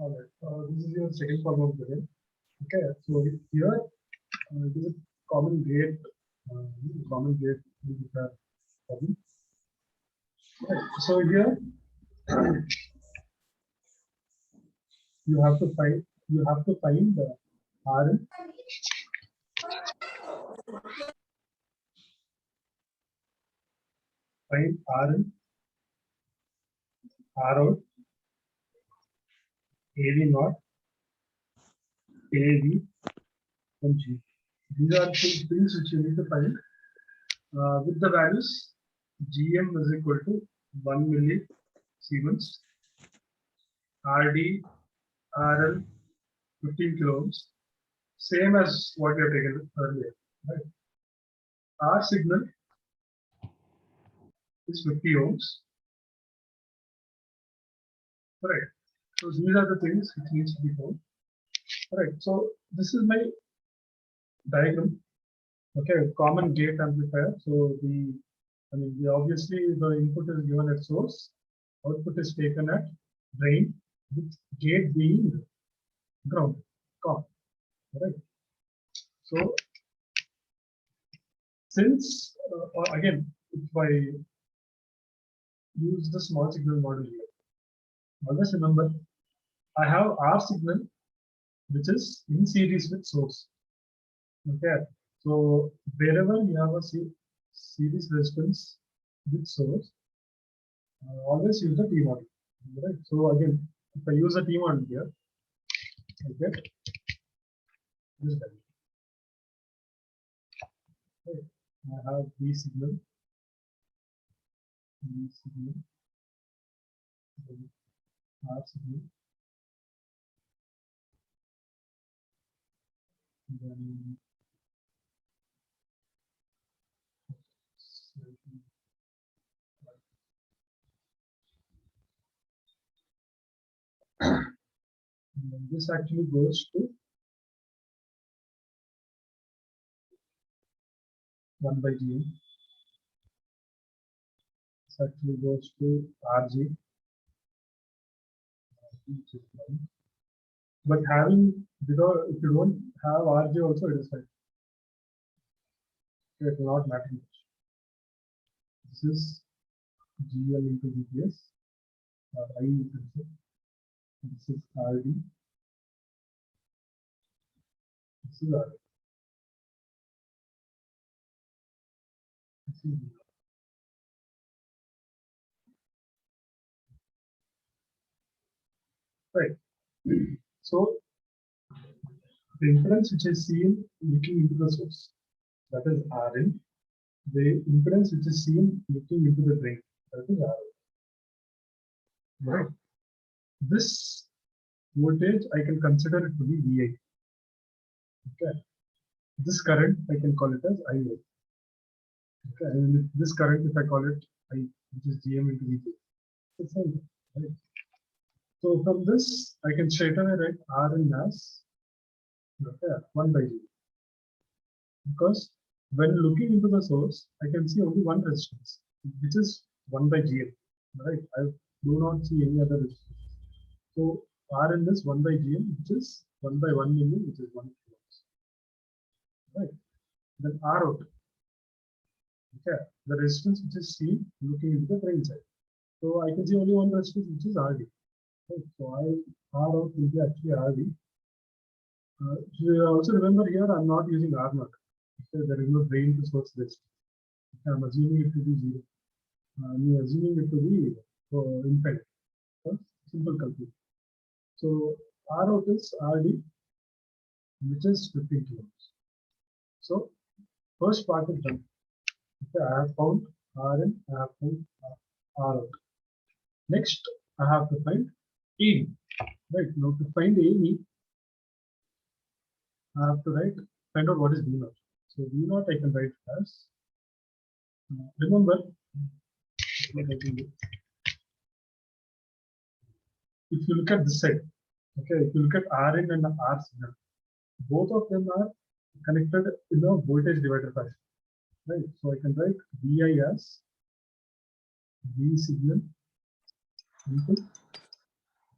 All right. This is your second problem today. Okay. So here it is a common gate. Common gate problem. Right. So here you have to find the Rn. Find Rn, Rout, AV naught, AV, and G. These are the things which you need to find with the values. Gm is equal to 1 millisiemens, Rd, RL 15 kilo ohms, same as what we have taken earlier. Right? R signal is 50 ohms. Right. So these are the things which needs to be found. Right. So this is my diagram. Okay, common gate amplifier. So obviously the input is given at source, output is taken at drain, with gate being ground. COM. Right. So since again, if I use the small signal model here, always remember I have R signal which is in series with source. Okay, so wherever you have a series resistance with source, always use the T model. Right. So again, if I use a T model here, I get this value. Right. I have B signal, then R signal, then this actually goes to 1 by Gm. This actually goes to Rg. But having without, if you don't have Rg also, it is fine. It will not matter much. This is GL into VPS, or I you can say. This is RD. This is RD. This is V. Right. So the impedance which is seen looking into the source, that is Rn. The impedance which is seen looking into the drain, that is Rn. Right. This voltage I can consider it to be Vi. Okay. This current I can call it as IA. Okay. And this current, if I call it I, which is Gm into Vp, it's same. Right. So from this, I can straight away write Rn as 1 by G. Because when looking into the source, I can see only one resistance, which is 1 by Gm. Right? I do not see any other resistance. So Rn is 1 by Gm, which is 1 by 1 milli, which is 1 kilo ohms. Right? Then Rout. Okay, the resistance which is seen looking into the drain side. So I can see only one resistance, which is Rd. Right? So Rout will be actually Rd. You also remember here I'm not using R0. There is no drain to source resistance. I'm assuming it to be 0. I'm assuming it to be infinite. Simple calculation. So Rout is Rd, which is 15 kilo ohms. So first part is done. Okay, I have found Rn, I have found Rout. Next, I have to find AV. Right, now to find AV, I have to find out what is V0. So V0 I can write as, remember, if you look at this side, okay, if you look at Rn and R signal, both of them are connected in a voltage divider fashion. Right, so I can write Vi as V signal into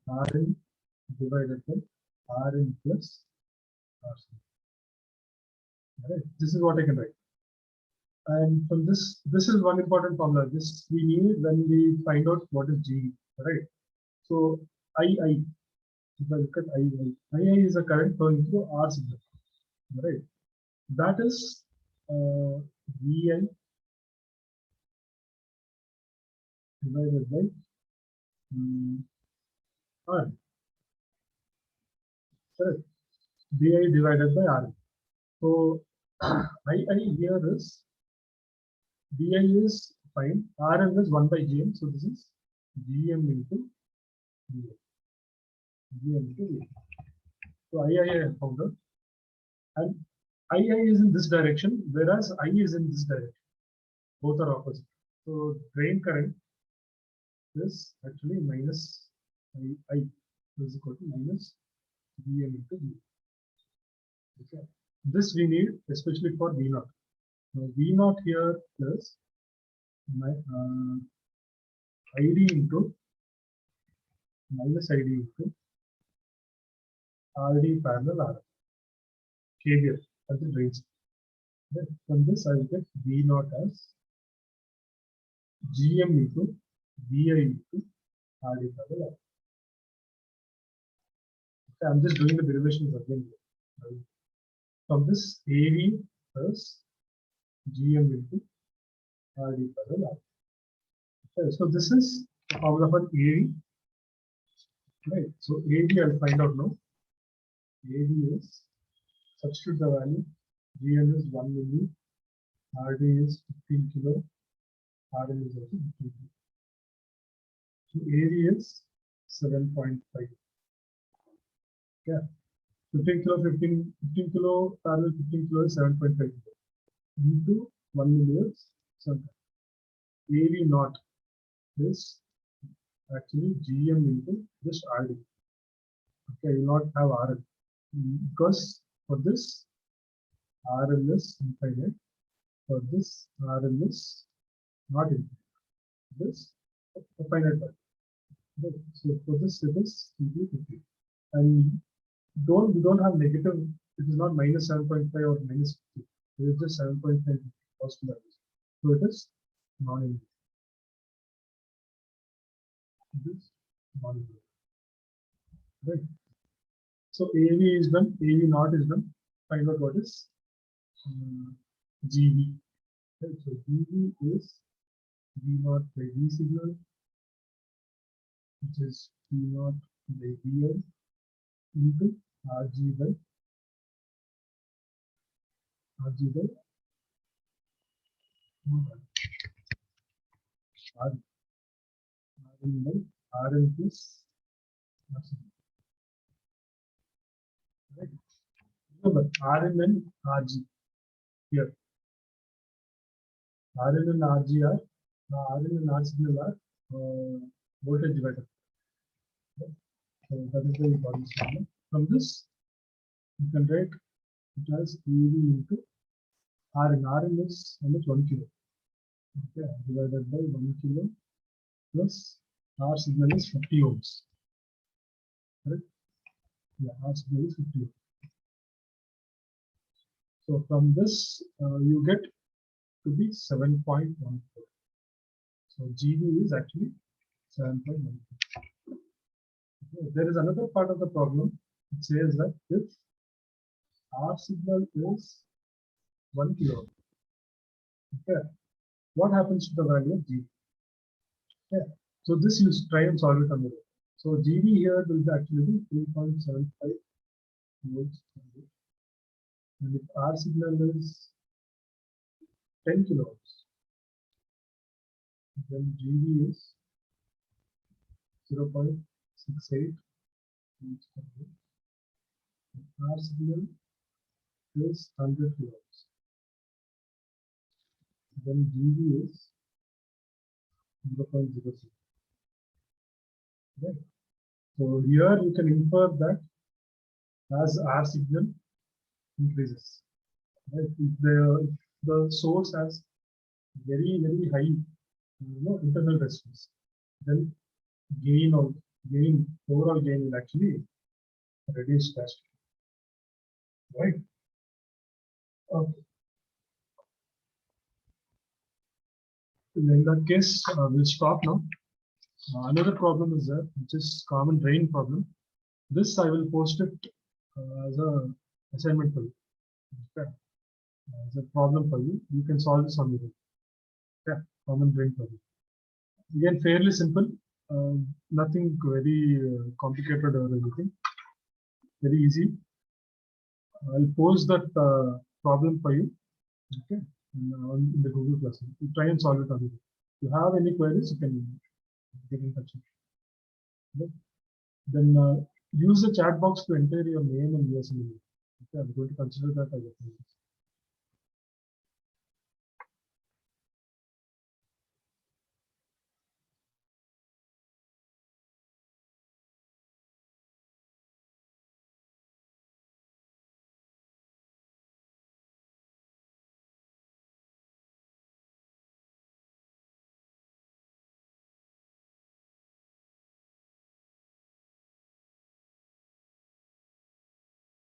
Rn divided by Rn plus Rc. Right. This is what I can write. And from this is one important formula. This we need when we find out what is G, right? So II, if I look at II is a current flowing through R signal, right? That is Vi divided by R, correct? Vi divided by R. So II here is Vi is fine. Rn is 1 by Gm. So this is Gm into Vi. Gm into Vi. So II I have found out. And II is in this direction, whereas I is in this direction. Both are opposite. So drain current is actually minus I is equal to minus Vm into V. Okay. This we need especially for V0. Now V0 here is my ID into minus ID into RD parallel R. KVL at the drain. From this I will get V0 as Gm into Vi into RD parallel R. Okay, I'm just doing the derivations again. From this AV plus Gm into RD parallel R. Okay, so this is the formula for AV. Right. So AV I'll find out now. AV is substitute the value. Gm is 1 milli, RD is 15 kilo, Rn is also 15 kilo. So AV is 7.5. Yeah. 15 kilo parallel 15 kilo is 7.5 kilo. Into 1 milli is 7. AV naught is actually Gm into just RD. Okay, you not have Rn because for this Rn is infinite. For this Rn is not infinite. This a finite value. So for this it is simply 50. And we don't have negative. It is not minus 7.5 or minus 50. It is just 7.5 positive values. So it is non-infinite. This non-infinite. Right. So AV is done, AV naught is done. Find out what is GV. Right. So GV is V naught by V signal, which is V naught by VI into RG by R Rn by Rn plus RC. Right. Remember Rn and Rg here. Rn and Rg are Rn and R signal are voltage divider. Right. So that is the important formula. From this, you can write it as EV into Rn. Rn is how much? 1 kilo. Okay, divided by 1 kilo plus R signal is 50 ohms. Correct? Yeah, R signal is 50 ohms. So from this, you get to be 7.14. So GV is actually 7.14. Okay. There is another part of the problem. It says that if R signal is 1 kilo, okay, what happens to the value of GV? Okay. So this you try and solve it on the way. So GV here will actually be 3.75 volts. And if R signal is 10 kilo ohms, then GV is 0.68 volts per volt. R signal is 100 kilo ohms. Then GV is 0.06. Right. So here you can infer that as R signal increases, right? If the source has very high internal resistance, then overall gain will actually reduce test. Right. Okay. In that case, we'll stop now. Another problem is there, which is common drain problem. This I will post it as a assignment for you. Okay. As a problem for you. You can solve this on your own. Okay. Common drain problem. Again, fairly simple. Nothing very complicated or anything. Very easy. I'll post that problem for you. Okay. In the Google Classroom. You try and solve it on your own. If you have any queries, you can get in touch. Okay. Then use the chat box to enter your name and USML. Okay, I'm going to consider that as a